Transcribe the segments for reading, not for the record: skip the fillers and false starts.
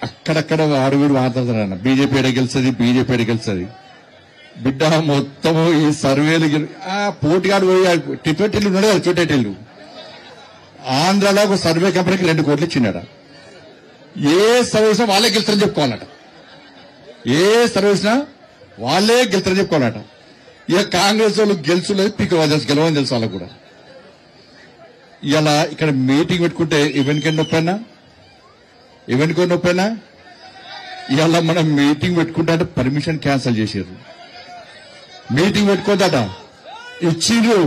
అక్కడక్కడ ఆరుగురు మాట్లాడుతున్నారన్న బీజేపీ ఎడ గెలుస్తుంది బిడ్డ మొత్తము ఈ సర్వేలు పోటీగాడు పోయి టిపెటిల్లు ఉన్నాడు కదా చుట్టేటిల్లు ఆంధ్రాలో ఒక సర్వే కంపెనీకి 2 కోట్లు ఇచ్చినాడ ఏ సర్వీస్ వాళ్ళే గెలుస్తారని చెప్పుకోవాలట ఏ సర్వీస్ వాళ్ళే గెలుస్తారని చెప్పుకోవాలట ఇక కాంగ్రెస్ వాళ్ళు గెలుచులేదు గెలవని తెలుసు వాళ్ళకు కూడా ఇలా ఇక్కడ మీటింగ్ పెట్టుకుంటే ఈవెంట్కి నొప్పైనా ఇలా మనం మీటింగ్ పెట్టుకుంటే అంటే పర్మిషన్ క్యాన్సిల్ చేసారు మీటింగ్ పెట్టుకోదట ఇచ్చిండ్రు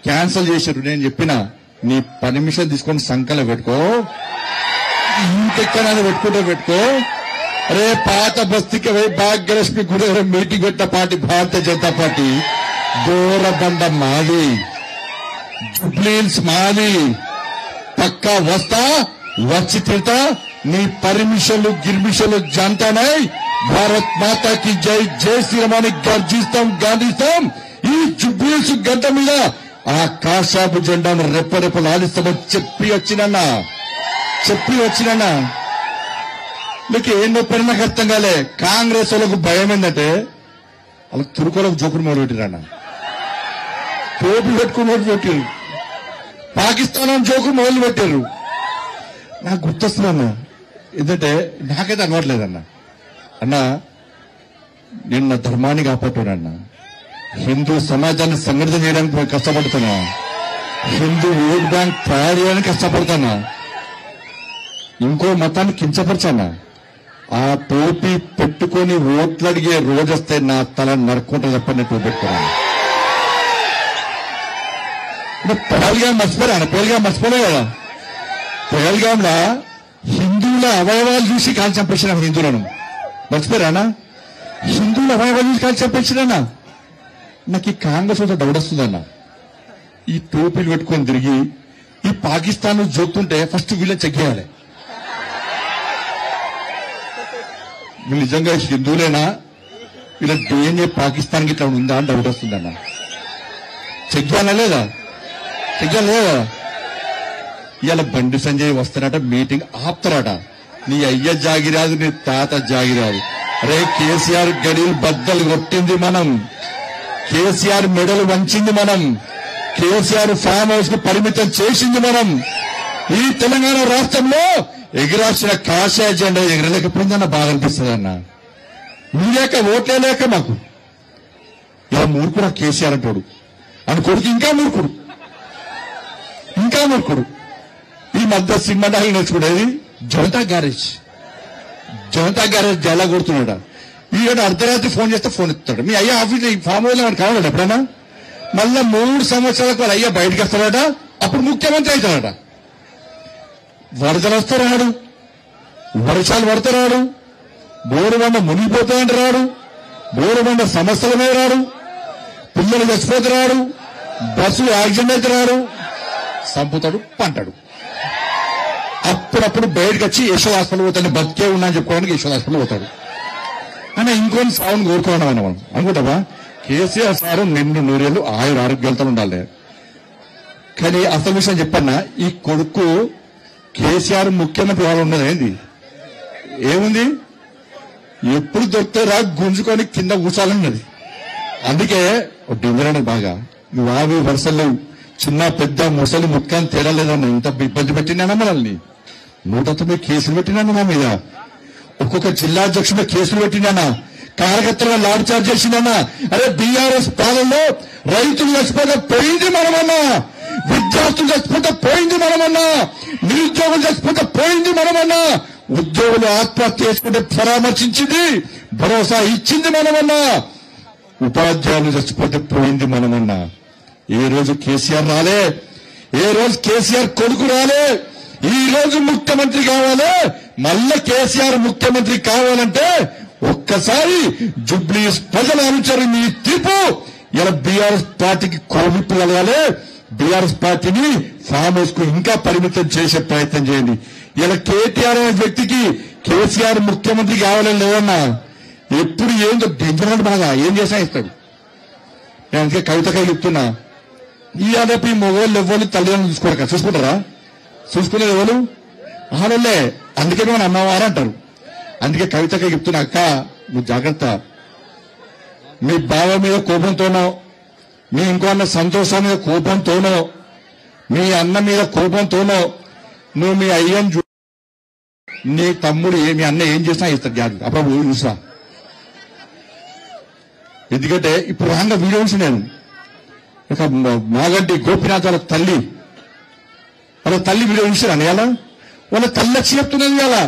క్యాన్సిల్ చేసారు నేను చెప్పిన నీ పర్మిషన్ తీసుకొని సంకలం పెట్టుకో ఇంకెక్కడైనా పెట్టుకో అరే పాత బస్తీకి పోయి భాగ్యలక్ష్మి గుడి మీటింగ్ పెట్టిన పార్టీ భారతీయ జనతా పార్టీ దూరబండ మాది జుబ్లీహిల్స్ మాది పక్కా వస్తా వచ్చి తింటా నీ పర్మిషన్లు గిర్మిషన్లు జంటానై భారత్ మాతాకి జై జై శ్రీరామాని గాంధిస్తాం ఈ జుబ్లీహిల్స్ గడ్డ మీద ఆ కాషాపు జెండాను రెప్పరెప్పలు ఆలిస్తామని చెప్పి వచ్చినన్నా మీకు ఏం నొప్పని నాకు అర్థం కాలే కాంగ్రెస్ వాళ్ళకు భయం ఏంటంటే వాళ్ళకి తురుకోలకు జోకులు మొదలుపెట్టిరన్న టోపీ పెట్టుకుని మొదలుపెట్టారు పాకిస్తాన్ జోకులు మొదలు పెట్టారు నాకు గుర్తొస్తుందన్న ఎందుకంటే నాకైతే అలవాట్లేదన్న అన్న నిన్న ధర్మాన్ని కాపాడుతానన్న హిందూ సమాజాన్ని సంఘటితం చేయడానికి కష్టపడుతున్నా హిందూ ఓట్ బ్యాంక్ తయారు చేయడానికి కష్టపడుతున్నా ఇంకో మతాన్ని కించపరచానా ఆ టోపీ పెట్టుకుని ఓట్లు అడిగే రోజు వస్తే నా తల నరుక్కుంటా తప్ప నేను టోపీ పెట్టుకున్నాను పహల్గాం మర్చిపోలే కదా పహల్గాంలో హిందువుల అవయవాలు చూసి కాల్చి చంపేసిన హిందువులను మర్చిపోయారా హిందువుల అవయవాలు చూసి కాల్చి చంపేసినా నాకు ఈ కాంగ్రెస్ వద్ద డౌట్ వస్తుందన్న ఈ టోపీలు పెట్టుకొని తిరిగి ఈ పాకిస్తాన్ జోక్తుంటే ఫస్ట్ వీళ్ళని చెక్ చేయాలి వీళ్ళు నిజంగా హిందువులేనా వీళ్ళ డిఎన్ఏ పాకిస్తాన్కి ఇట్లా ఉందా అని డౌట్ వస్తుందన్న చెక్ చేయాలా లేదా ఇవాళ బండి సంజయ్ వస్తారట మీటింగ్ ఆపుతారట నీ అయ్య జాగిరాదు నీ తాత జాగిరాదు అరే కేసీఆర్ గడిలు బద్దలు కొట్టింది మనం కేసీఆర్ మెడలు వంచింది మనం కేసీఆర్ ఫామ్ హౌస్ కు పరిమితం చేసింది మనం ఈ తెలంగాణ రాష్ట్రంలో ఎగిరాల్సిన కాషాయ జెండా ఎగరలేకపోయిందన్న బాగా అనిపిస్తుంది అన్న మీలేక ఓట్లే లేక మాకు ఇలా మూర్ఖుడు కేసీఆర్ అంటాడు అని కొడుకు ఇంకా మూర్ఖుడు ఈ మధ్య సినిమా డాలు నేర్చుకునేది జనతా గ్యారేజ్ జలా కొడుతున్నాడు ఈయన అర్ధరాత్రి ఫోన్ చేస్తే ఫోన్ ఎత్తాడు మీ అయ్యా ఆఫీస్ ఫామ్ హౌస్ వాడు కావాలట ఎప్పుడైనా మళ్ళా 3 సంవత్సరాలకు వాళ్ళ అయ్యా బయటకు వస్తాడట అప్పుడు ముఖ్యమంత్రి అవుతాడట వరదలు వస్తారాడు వర్షాలు పడతారాడు బోరుబండ మునిగిపోతాయంటే రాడు బోరుబండ సమస్యల మీద రాడు పిల్లలు చచ్చిపోతారాడు బస్సులు యాక్సిడెంట్ అయితే రాడు సంపుతాడు పంటాడు అప్పుడప్పుడు బయటకు వచ్చి యశోద హాస్పిటల్ పోతాడు బతికే ఉన్నా అని చెప్పుకోవడానికి యశోద హాస్పిటల్ పోతాడు అని ఇంకొని సాగును కోరుకోవడం మనం అనుకుంటావా కేసీఆర్ సారు నిండు 100 ఏళ్ళు ఆరోగ్యాలతో ఉండాలి కానీ అసలు విషయం చెప్పన్నా ఈ కొడుకు కేసీఆర్ ముఖ్యమంత్రి వాళ్ళు ఉన్నది ఏంది ఏముంది ఎప్పుడు దొరికితే రా గుంజుకొని కింద కూర్చోాలన్నది అందుకే డింగరానికి బాగా నువ్వు 50 వరుసలు చిన్న పెద్ద ముసలి ముఖ్యాన్ని తేరలేదన్న ఇంత ఇబ్బంది పెట్టినానా మనల్ని 109 కేసులు పెట్టినాను నా మీద ఒక్కొక్క జిల్లా అధ్యక్షుడు కేసులు పెట్టినానా కార్యకర్తలుగా లాడ్ చార్జ్ చేసిందన్నా అరే బీఆర్ఎస్ పాలనలో రైతులు చచ్చిపోతే పోయింది మనమన్నా విద్యార్థులు చచ్చిపోతే పోయింది మనమన్నా నిరుద్యోగులు చచ్చిపోతే పోయింది మనమన్నా ఉద్యోగులు ఆత్మహత్య చేసుకుంటే పరామర్శించింది భరోసా ఇచ్చింది మనమన్నా ఉపాధ్యాయులు చచ్చిపోతే పోయింది మనమన్నా ఏ రోజు కేసీఆర్ రాలే ఏ రోజు కేసీఆర్ కొడుకు రాలే ఈ రోజు ముఖ్యమంత్రి కావాలి మళ్ళా కేసీఆర్ ముఖ్యమంత్రి కావాలంటే ఒక్కసారి జుబ్లీహిల్స్ ప్రజలు ఆలోచించారు మీ తీర్పు ఇలా బీఆర్ఎస్ పార్టీకి కోవిప్పు కలగాలి బీఆర్ఎస్ పార్టీని ఫామ్ హౌస్ కు ఇంకా పరిమితం చేసే ప్రయత్నం చేయండి ఇలా కేటీఆర్ అనే వ్యక్తికి కేసీఆర్ ముఖ్యమంత్రి కావాలని లేదన్నా ఎప్పుడు ఏందో డెంజర్ బాగా ఏం చేసినా ఇస్తాడు నేను అందుకే కవితకాయ చెప్తున్నా ఈ ఆడపి మొగోళ్ళు ఎవరు తల్లిదండ్రులు చూసుకుంటారా చూసుకునేది ఎవరు ఆడలే, అందుకే మనం అమ్మవారు అంటారు. అందుకే కవితకి చెప్తున్నా, అక్క నువ్వు జాగ్రత్త. మీ బావ మీద కోపంతోనో, మీ ఇంకో అన్న సంతోషం మీద కోపంతోనో, మీ అన్న మీద కోపంతోనో నువ్వు మీ అయ్యను నీ తమ్ముడు మీ అన్న ఏం చేసినా ఇస్తాడు జాగ్రత్త. అప్పుడు చూసా. ఎందుకంటే ఇప్పుడు రాంగా వీడియో చూసి నేను ఒక మాగంటి గోపినాథ్ వాళ్ళ తల్లి వీడియో చూసాను ఇలా. వాళ్ళ తల్లి వచ్చి చెప్తున్నది ఇలా,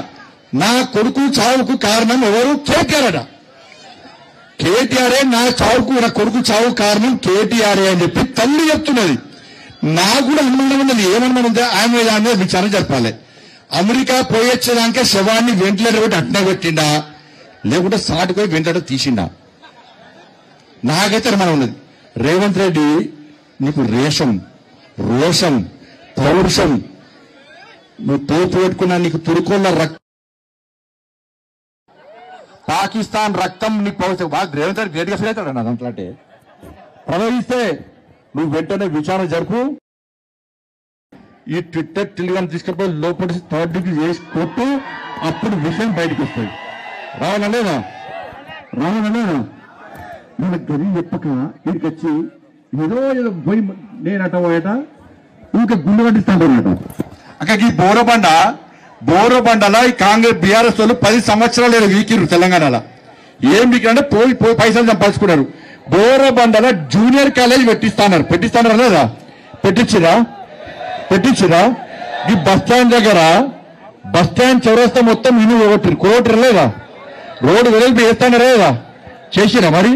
నా కొడుకు చావుకు కారణం ఎవరు? కేటీఆర్ అట. కేటీఆర్ఏ నా చావుకు, నా కొడుకు చావు కారణం కేటీఆర్ఏ అని చెప్పి తల్లి చెప్తున్నది. నాకు కూడా అనుమానం ఉన్నది. ఏమనుమానం ఉంటే ఆమె దాని మీద విచారణ జరపాలి. అమెరికా పోయొచ్చేదానికే శవాన్ని వెంటిలేటర్ పెట్టి అట్నే పెట్టిండా, లేకుంటే సాటుపోయి వెంటనే తీసిండా? నాకైతే అనుమానం ఉన్నది. రేవంత్ రెడ్డి నీకు రోషం పౌరుషం, నువ్వు తోపు పెట్టుకున్నా నీకు తురుకోళ్ళ పాకిస్తాన్ రక్తం నీకు పౌరుషం. రేవంత్ రెడ్డి గ్రేట్గా ఫీల్ అవుతాడు. నా దాంట్లో అంటే ప్రవహిస్తే నువ్వు వెంటనే విచారణ జరుపు. ఈ ట్విట్టర్ టెలిగ్రామ్ తీసుకపోయి లోపలి 3rd డిగ్రీ చేసి కొట్టు, అప్పుడు విషయం బయటకు వస్తుంది. రావాలనేనా మన గది చెప్పక వీడికి వచ్చి ఏదో పోయి నేనట పోయట ఇంకా గుండె కట్టిస్తాను. అక్కడ ఈ బోరబండలో ఈ కాంగ్రెస్ బీఆర్ఎస్ వాళ్ళు 10 సంవత్సరాలు వీకిరు తెలంగాణలో. ఏం వీకిరంటే పోయి పైసలు సంపాదించుకున్నారు. బోరబండలో జూనియర్ కాలేజ్ పెట్టిస్తాన్నారు లేదా? పెట్టించిరా? ఈ బస్టాండ్ దగ్గర బస్టాండ్ చౌరస్తా మొత్తం ఇల్లు కోటి లేదా? రోడ్డు వెలుగు వేస్తానరా లేదా? చేసిరా మరి?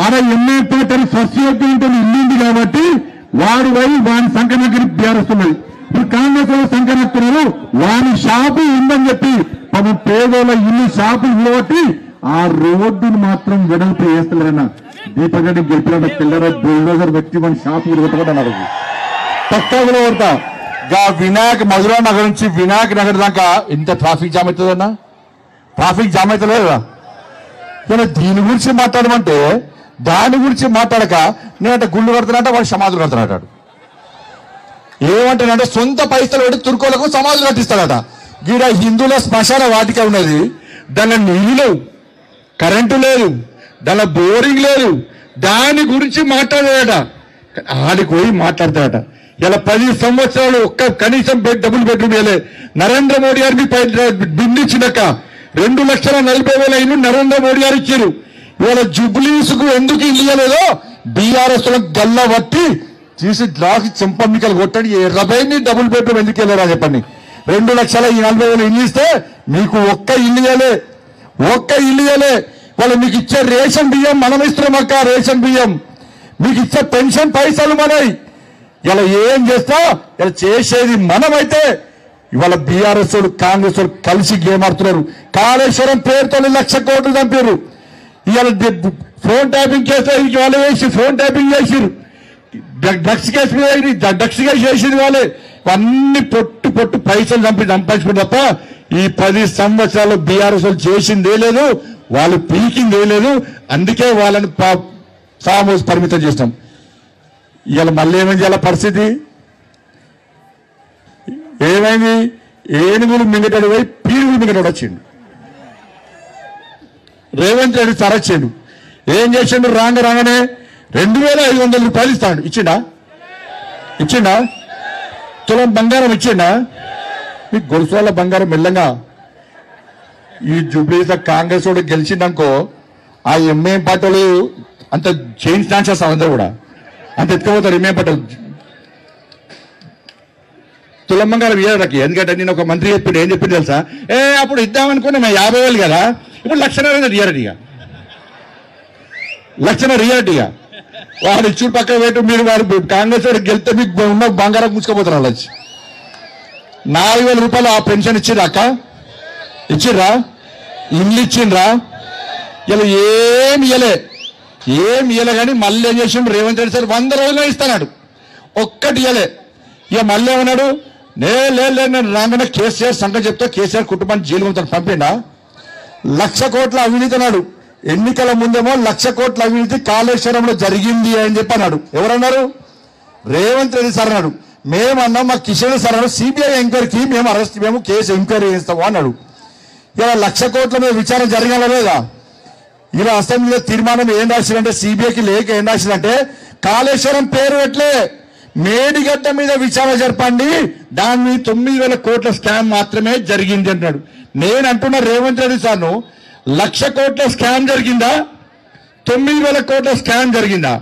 ఆడ ఎంఏ పేటర్ ఫస్ట్ ఇయర్ ఇల్లుంది కాబట్టి వాడు పోయి వాని సంఖ్య బీఆర్ఎస్తున్నది. ఇప్పుడు కాంగ్రెస్ వాళ్ళు సంఖ్యనెత్తున్నారు. వాని షాపు ఉందని చెప్పి పాపం పేదోళ్ళ ఇల్లు షాపులు ఇవ్వబట్టి ఆ రోడ్డును మాత్రం వెడల్పు వేస్తలేరన్న. దీపక్ రెడ్డి గెలిపిన పిల్లర బుల్డోజర్ వ్యక్తి మన షాపు కొట్టబడ్డారు. పక్కాలో కొడతా. మధురా నగర్ నుంచి వినాయక్ నగర్ దాకా ఎంత ట్రాఫిక్ జామ్ అవుతుందన్నా? ట్రాఫిక్ జామ్ అవుతలేదా? దీని గురించి మాట్లాడమంటే దాని గురించి మాట్లాడక నేనంటే గుళ్ళు కడుతున్నట్ట, వాడు సమాధులు కడుతున్నట్టాడు. ఏమంటానంటే సొంత పైసలు పెట్టి తుర్కోలకు సమాధులు కట్టిస్తాడట. గీడ హిందువుల శ్మశాన వాటిక ఉన్నది, దానిలో నీళ్లు లేవు, కరెంటు లేదు, దానిలో బోరింగ్ లేదు, దాని గురించి మాట్లాడాడట. ఆడికి పోయి మాట్లాడతాడట. ఇలా 10 సంవత్సరాలు ఒక్క కనీసం డబుల్ బెడ్రూమ్ వేయలే. నరేంద్ర మోడీ గారికి బిందిచ్చినాక 2,40,000 ఇల్లు నరేంద్ర మోడీ గారు ఇచ్చారు. ఇవాళ జుబ్లీస్ కు ఎందుకు ఇయ్యలేదో బీఆర్ఎస్ గల్ల పట్టి తీసి గ్లాస్ చెంపమ్మికలు కొట్టండి. 20 డబుల్ బెడ్రూమ్ ఎందుకు వెళ్ళారా చెప్పండి. 2,40,000 ఇల్లు ఇస్తే మీకు ఒక్క ఇల్లు ఇవ్వలే. వాళ్ళు మీకు ఇచ్చే రేషన్ బియ్యం మనం ఇస్తున్నాం అక్క. రేషన్ బియ్యం మీకు ఇచ్చే పెన్షన్ పైసలు మనవి. ఇలా ఏం చేస్తా ఇలా చేసేది మనమైతే ఇవాళ బీఆర్ఎస్ వాళ్ళు కాంగ్రెస్ వాళ్ళు కలిసి గేమ్ ఆడుతున్నారు. కాళేశ్వరం పేరుతో 1,00,000 కోట్లు చంపారు. ఇవాళ ఫోన్ ట్యాపింగ్ చేస్తే వాళ్ళు వేసి ఫోన్ ట్యాపింగ్ చేసిరు. డ్రగ్స్ కేసు చేసింది వాళ్ళే. అన్ని పొట్టు పైసలు సంపాదించుకుంటే తప్ప ఈ 10 సంవత్సరాలు బీఆర్ఎస్ వాళ్ళు చేసిందే లేదు, వాళ్ళు పీకిందే లేదు. అందుకే వాళ్ళని ఫామ్ హౌస్ పరిమితం చేస్తాం. ఇవాళ మళ్ళీ ఏమైంది? ఇలా పరిస్థితి ఏమైంది? ఏనుగులు మింగటాడు పోయి పీరుగులు మింగటాడు వచ్చిండు. రేవంత్ రెడ్డి తరచ్చిండు. ఏం చేసిండు? రాగానే 2,500 రూపాయలు ఇస్తాడు. ఇచ్చిండా? తులం బంగారం ఇచ్చిండా? మీకు గొలుసుల బంగారం మెల్లంగా ఈ జూబ్లీస్ కాంగ్రెస్ వాడు గెలిచిండనుకో ఆ ఎంఏం పార్టీలు అంత చేంజ్ డాన్సర్స్ అందరూ కూడా అంత ఎత్తుకుపోతారు. ఎంఏం పార్టీలు తులం బంగారం ఇయ్యడానికి. ఎందుకంటే నేను ఒక మంత్రి చెప్పిండు. ఏం చెప్పింది తెలుసా? అప్పుడు ఇద్దామనుకున్నా మేము 50,000 కదా, ఇప్పుడు 1,00,000 రియాలిటీగా 1,00,000 రియాలిటీగా వాడు ఇచ్చుడు పక్కన పెట్టు. మీరు వాడు కాంగ్రెస్ వాడికి గెలిస్తే మీకు ఉన్న బంగారం ముచ్చుకోపోతారు. వాళ్ళు వచ్చి 4,000 రూపాయలు ఆ పెన్షన్ ఇచ్చిర్రా అక్క? ఇచ్చిర్రా? ఇల్లు ఇచ్చిండ్రా? ఇలా ఏం ఇయ్యలే కానీ మళ్ళీ ఏం చేసిండు రేవంత్ రెడ్డి సార్ 100 రోజుల్లో ఇస్తాడు. ఒక్కటి ఇయ్యలే. ఇక మళ్ళీ ఏమన్నాడు? నేను రాగానే కేసీఆర్ సంగతి చెప్తా, కేసీఆర్ కుటుంబాన్ని జైలు పంపిండా. 1,00,000 కోట్ల అవినీతి అన్నాడు. ఎన్నికల ముందేమో 1,00,000 కోట్ల అవినీతి కాళేశ్వరంలో జరిగింది అని చెప్పి అన్నాడు. ఎవరన్నారు? రేవంత్ రెడ్డి సార్ అన్నాడు. మేమన్నా మా కిషన్ సార్ సిబిఐ ఎంక్వైరీకి మేము కేసు ఎంక్వైరీ చేస్తాము అన్నాడు. ఇలా 1,00,000 కోట్ల మీద విచారణ జరగాల లేదా? ఇలా అసెంబ్లీలో తీర్మానం ఏం రాసిందంటే, సిబిఐకి లేక ఏం రాసిందంటే, కాళేశ్వరం పేరు ఎట్లే మేడిగడ్డ మీద విచారణ జరపండి, దాని మీద 9,000 కోట్ల స్కామ్ మాత్రమే జరిగింది అంటాడు. నేను అంటున్నా రేవంత్ రెడ్డి సార్ను, 1,00,000 కోట్ల స్కామ్ జరిగిందా, 9,000 కోట్ల స్కామ్ జరిగిందా?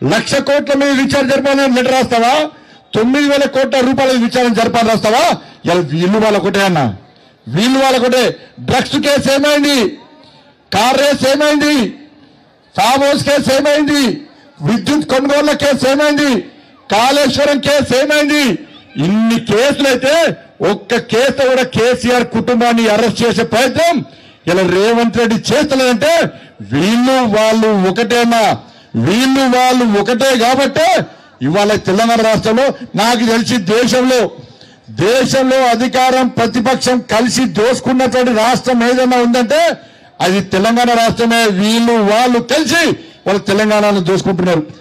1,00,000 కోట్ల మీద విచారణ జరపాలని లెటర్ రాస్తావా, 9,000 కోట్ల రూపాయల విచారణ జరపాలని రాస్తావా? ఇలా వీళ్ళు వాళ్ళకొటే అన్న, వీళ్ళు వాళ్ళకొటే. డ్రగ్స్ కేసు ఏమైంది, కార్ రేస్ ఏమైంది, ఫామ్ హౌస్ కేసు ఏమైంది, విద్యుత్ కొనుగోళ్ల కేసు ఏమైంది, కాళేశ్వరం కేసు ఏమైంది? ఇన్ని కేసులైతే ఒక్క కేసు కూడా కేసీఆర్ కుటుంబాన్ని అరెస్ట్ చేసే ప్రయత్నం ఇలా రేవంత్ రెడ్డి చేస్తలేదంటే వీళ్ళు వాళ్ళు ఒకటేనా? వీళ్ళు వాళ్ళు ఒకటే కాబట్టే ఇవాళ తెలంగాణ రాష్ట్రంలో నాకు తెలిసి దేశంలో అధికారం ప్రతిపక్షం కలిసి దోసుకున్నటువంటి రాష్ట్రం ఏదైనా ఉందంటే అది తెలంగాణ రాష్ట్రమే. వీళ్ళు వాళ్ళు కలిసి వాళ్ళ తెలంగాణను దోసుకుంటున్నారు.